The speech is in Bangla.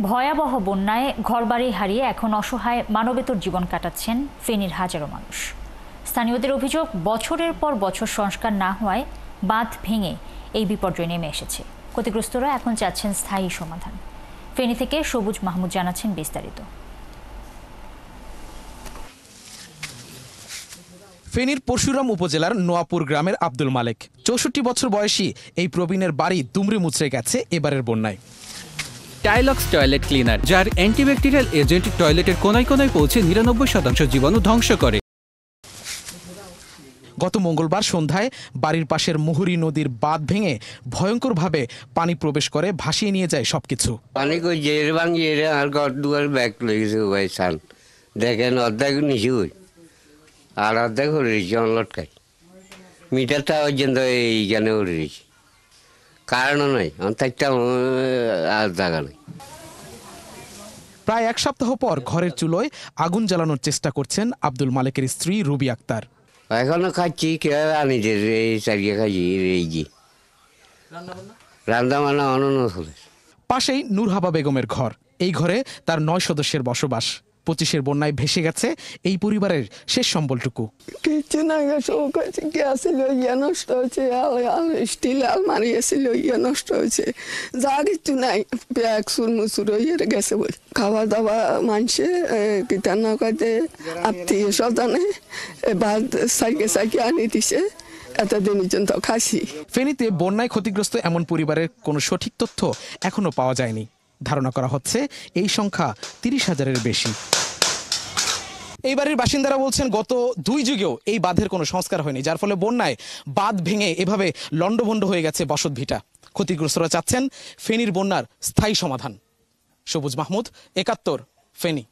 ভয়াবহ বন্যায় ঘরবাড়ি হারিয়ে এখন অসহায় মানবেতর জীবন কাটাচ্ছেন ফেনীর হাজারো মানুষ। স্থানীয়দের অভিযোগ, বছরের পর বছর সংস্কার না হওয়ায় বাঁধ ভেঙে এই বিপর্যয় নেমে এসেছে। ক্ষতিগ্রস্তরা এখন চাচ্ছেন স্থায়ী সমাধান। ফেনী থেকে সবুজ মাহমুদ জানাচ্ছেন বিস্তারিত। ফেনীর পরশুরাম উপজেলার নোয়াপুর গ্রামের আব্দুল মালেক ৬৪ বছর বয়সী এই প্রবীণের বাড়ি দুমড়ে মুচড়ে গেছে এবারের বন্যায়। টাইলক্স টয়লেট ক্লিনার, যার অ্যান্টিব্যাকটেরিয়াল এজেন্ট টয়লেটের কোনায় কোনায় পৌঁছে ৯৯% জীবাণু ধ্বংস করে। গত মঙ্গলবার সন্ধ্যায় বাড়ির পাশের মুহুরী নদীর বাঁধ ভেঙে ভয়ঙ্করভাবে পানি প্রবেশ করে, ভাসিয়ে নিয়ে যায় সবকিছু। পানি কই জের ভাঙিয়ে আর ঘর দুয়ার ব্যাগ লেগেছে ভাই সান দেখেন, অর্ধেক নিচে হই আর অর্ধেক হরে রয়েছে অনলটকাই মিটারটা পর্যন্ত এইখানে হরে রয়েছে, কারণও নাই অন্তটা আর জায়গা নেই। প্রায় এক সপ্তাহ পর ঘরের চুলোয় আগুন জ্বালানোর চেষ্টা করছেন আব্দুল মালেকের স্ত্রী রুবি আক্তার। এখনো খাচ্ছি, কেউ আনি যে এই চারিয়ে খাচ্ছি এই যে রান্না বান্না অনন্য হলে। পাশেই নূরহাবা বেগমের ঘর। এই ঘরে তার ৯ সদস্যের বসবাস। 25-এর বন্যায় ভেসে গেছে এই পরিবারের শেষ সম্বলটুকু। কিছু না, গ্যাস ইয়ে নষ্ট হয়েছে, স্টিল আলমারি এসেছিল ইয়ে নষ্ট হয়েছে, যা কিছু নাই, ব্যাগ সুর মুসুর হয়ে গেছে বই। খাওয়া দাওয়া মানুষে কিতার নৌকাতে আত্মীয় স্বজনে বাদ সাইকে আনি দিছে, এতদিন পর্যন্ত খাসি। ফেনীতে বন্যায় ক্ষতিগ্রস্ত এমন পরিবারের কোনো সঠিক তথ্য এখনো পাওয়া যায়নি। ধারণা করা হচ্ছে এই সংখ্যা ৩০,০০০-এর বেশি। এই বাড়ির বাসিন্দারা বলছেন, গত 2 যুগেও এই বাঁধের কোনো সংস্কার হয়নি, যার ফলে বন্যায় বাঁধ ভেঙে এভাবে লণ্ডভণ্ড হয়ে গেছে বসতভিটা। ক্ষতিগ্রস্তরা চাচ্ছেন ফেনীর বন্যার স্থায়ী সমাধান। সবুজ মাহমুদ, ৭১, ফেনী।